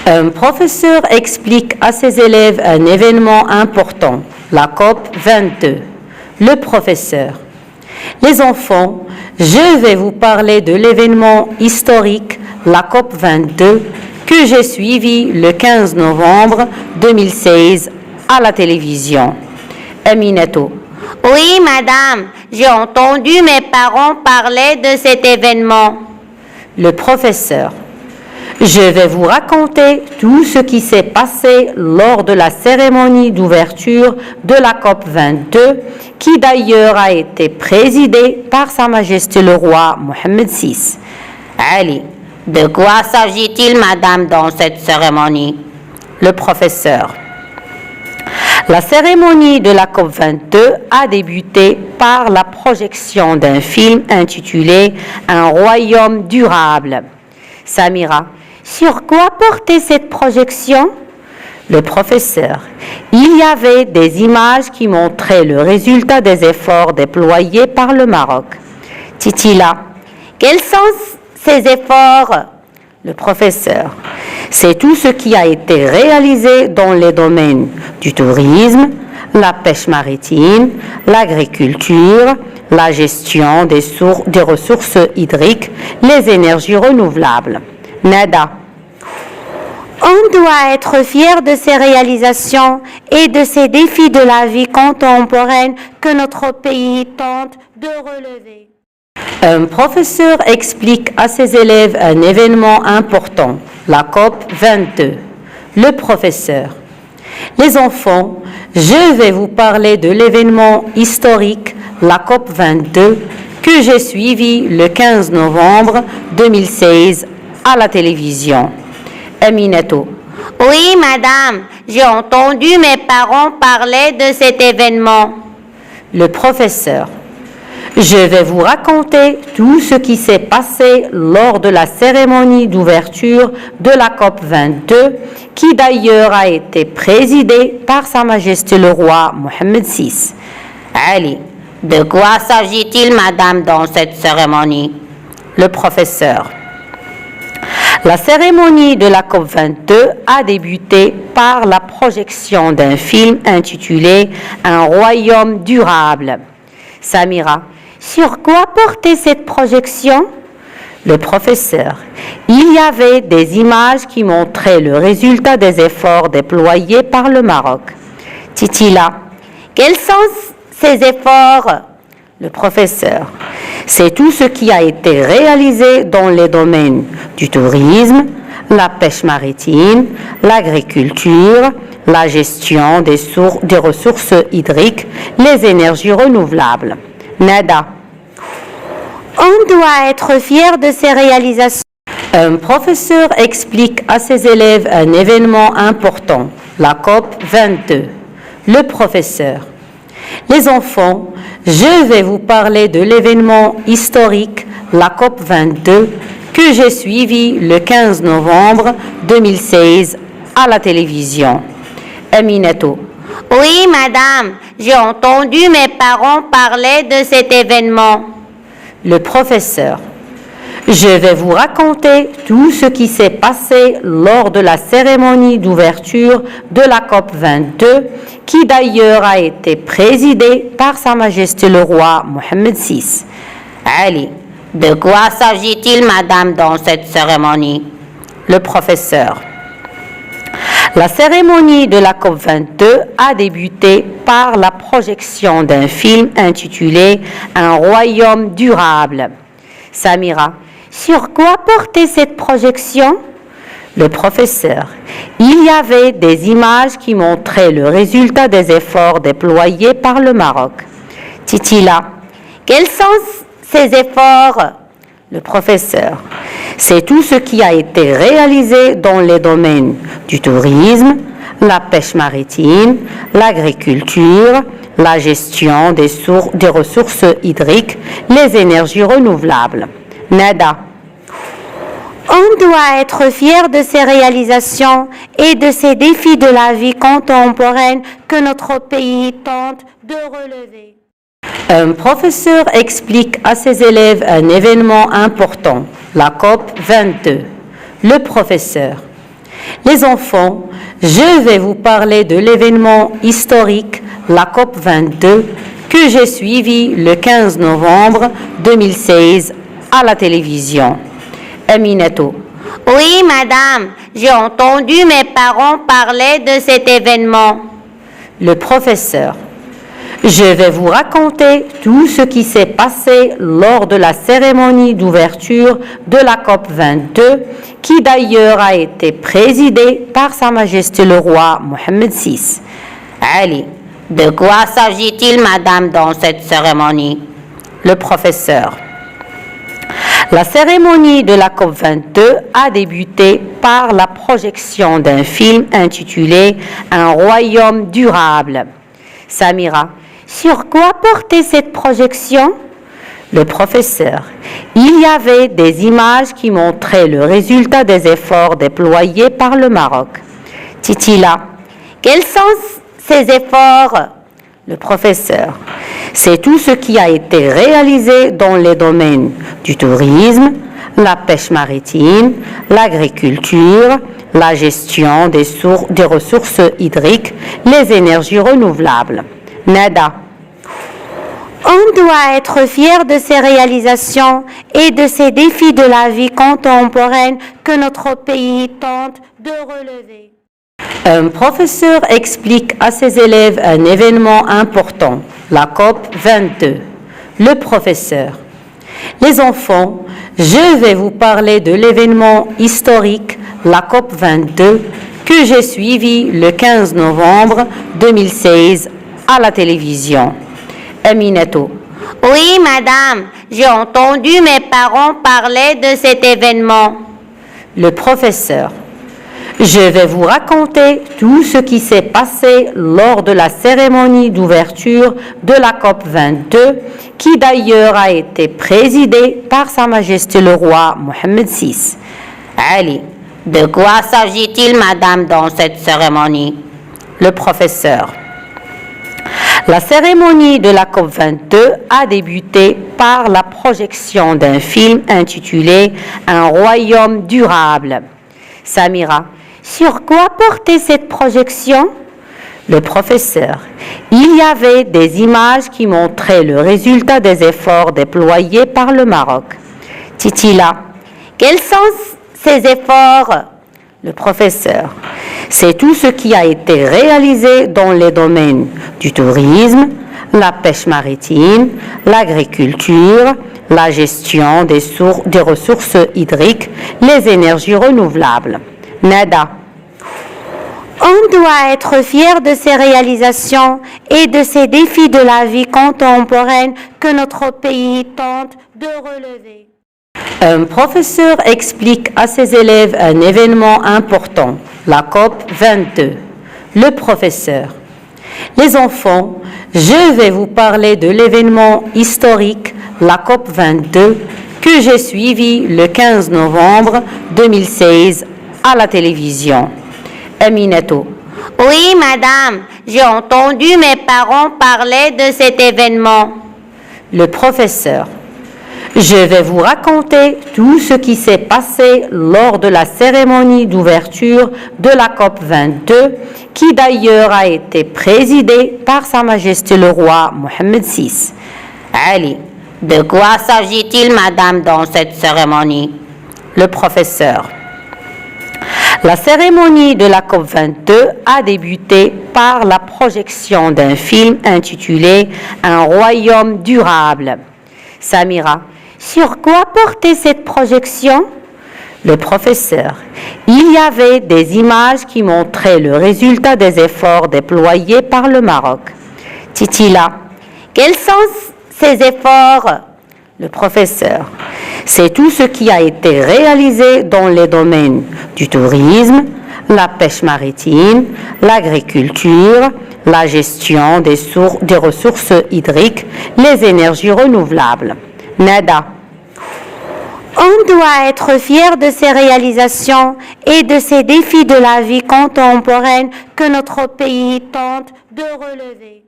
Un professeur explique à ses élèves un événement important, la COP 22. Le professeur. Les enfants, je vais vous parler de l'événement historique, la COP 22, que j'ai suivi le 15 novembre 2016 à la télévision. Aminatou. Oui, madame, j'ai entendu mes parents parler de cet événement. Le professeur. Je vais vous raconter tout ce qui s'est passé lors de la cérémonie d'ouverture de la COP 22, qui d'ailleurs a été présidée par Sa Majesté le roi Mohammed VI. Ali, de quoi s'agit-il, madame, dans cette cérémonie? Le professeur. La cérémonie de la COP 22 a débuté par la projection d'un film intitulé « Un royaume durable ». Samira. Sur quoi portait cette projection? Le professeur. Il y avait des images qui montraient le résultat des efforts déployés par le Maroc. Titila. Quels sont ces efforts? Le professeur. C'est tout ce qui a été réalisé dans les domaines du tourisme, la pêche maritime, l'agriculture, la gestion des ressources hydriques, les énergies renouvelables. Nada. On doit être fier de ces réalisations et de ces défis de la vie contemporaine que notre pays tente de relever. Un professeur explique à ses élèves un événement important, la COP 22. Le professeur. Les enfants, je vais vous parler de l'événement historique, la COP 22, que j'ai suivi le 15 novembre 2016 à la télévision. Aminatou. Oui, madame, j'ai entendu mes parents parler de cet événement. Le professeur. Je vais vous raconter tout ce qui s'est passé lors de la cérémonie d'ouverture de la COP 22, qui d'ailleurs a été présidée par Sa Majesté le roi Mohammed VI. Ali, de quoi s'agit-il, madame, dans cette cérémonie? Le professeur. La cérémonie de la COP 22 a débuté par la projection d'un film intitulé « Un royaume durable ». Samira. Sur quoi portait cette projection? Le professeur. Il y avait des images qui montraient le résultat des efforts déployés par le Maroc. Titila. Quels sont ces efforts? Le professeur. C'est tout ce qui a été réalisé dans les domaines du tourisme, la pêche maritime, l'agriculture, la gestion des ressources hydriques, les énergies renouvelables. Nada. On doit être fier de ces réalisations. Un professeur explique à ses élèves un événement important, la COP 22. Le professeur. Les enfants, je vais vous parler de l'événement historique, la COP 22, que j'ai suivi le 15 novembre 2016 à la télévision. Aminatou. Oui, madame, j'ai entendu mes parents parler de cet événement. Le professeur. Je vais vous raconter tout ce qui s'est passé lors de la cérémonie d'ouverture de la COP 22, qui d'ailleurs a été présidée par Sa Majesté le roi Mohammed VI. Ali, de quoi s'agit-il, madame, dans cette cérémonie? Le professeur. La cérémonie de la COP 22 a débuté par la projection d'un film intitulé « Un royaume durable ». Samira. Sur quoi portait cette projection? Le professeur. Il y avait des images qui montraient le résultat des efforts déployés par le Maroc. Titila. Quels sont ces efforts? Le professeur. C'est tout ce qui a été réalisé dans les domaines du tourisme, la pêche maritime, l'agriculture, la gestion des ressources hydriques, les énergies renouvelables. Nada. On doit être fier de ces réalisations et de ces défis de la vie contemporaine que notre pays tente de relever. Un professeur explique à ses élèves un événement important, la COP 22. Le professeur. Les enfants, je vais vous parler de l'événement historique, la COP 22, que j'ai suivi le 15 novembre 2016 à la télévision. Aminatou. Oui, madame, j'ai entendu mes parents parler de cet événement. Le professeur. Je vais vous raconter tout ce qui s'est passé lors de la cérémonie d'ouverture de la COP 22, qui d'ailleurs a été présidée par Sa Majesté le roi Mohammed VI. Ali, de quoi s'agit-il, madame, dans cette cérémonie? Le professeur. La cérémonie de la COP 22 a débuté par la projection d'un film intitulé « Un royaume durable ». Samira. Sur quoi portait cette projection? Le professeur. Il y avait des images qui montraient le résultat des efforts déployés par le Maroc. Titila. Quels sont ces efforts? Le professeur. C'est tout ce qui a été réalisé dans les domaines du tourisme, la pêche maritime, l'agriculture, la gestion des ressources hydriques, les énergies renouvelables. Nada. On doit être fier de ces réalisations et de ces défis de la vie contemporaine que notre pays tente de relever. Un professeur explique à ses élèves un événement important, la COP 22. Le professeur. Les enfants, je vais vous parler de l'événement historique, la COP 22, que j'ai suivi le 15 novembre 2016 à la télévision. Aminatou. Oui, madame, j'ai entendu mes parents parler de cet événement. Le professeur. Je vais vous raconter tout ce qui s'est passé lors de la cérémonie d'ouverture de la COP 22, qui d'ailleurs a été présidée par Sa Majesté le roi Mohammed VI. Ali, de quoi s'agit-il, madame, dans cette cérémonie? Le professeur. La cérémonie de la COP 22 a débuté par la projection d'un film intitulé « Un royaume durable ». Samira. Sur quoi portait cette projection? Le professeur. Il y avait des images qui montraient le résultat des efforts déployés par le Maroc. Titila. Quels sont ces efforts? Le professeur. C'est tout ce qui a été réalisé dans les domaines du tourisme, la pêche maritime, l'agriculture, la gestion des ressources hydriques, les énergies renouvelables. Nada. On doit être fier de ces réalisations et de ces défis de la vie contemporaine que notre pays tente de relever. Un professeur explique à ses élèves un événement important, la COP 22. Le professeur. Les enfants, je vais vous parler de l'événement historique, la COP 22, que j'ai suivi le 15 novembre 2016 à la télévision. Aminatou. Oui, madame, j'ai entendu mes parents parler de cet événement. Le professeur. Je vais vous raconter tout ce qui s'est passé lors de la cérémonie d'ouverture de la COP 22, qui d'ailleurs a été présidée par Sa Majesté le roi Mohammed VI. Ali, de quoi s'agit-il, madame, dans cette cérémonie? Le professeur. La cérémonie de la COP 22 a débuté par la projection d'un film intitulé « Un royaume durable ». Samira. Sur quoi portait cette projection? Le professeur. Il y avait des images qui montraient le résultat des efforts déployés par le Maroc. Titila. Quels sont ces efforts? Le professeur. C'est tout ce qui a été réalisé dans les domaines du tourisme, la pêche maritime, l'agriculture, la gestion des ressources hydriques, les énergies renouvelables. Nada. On doit être fier de ces réalisations et de ces défis de la vie contemporaine que notre pays tente de relever.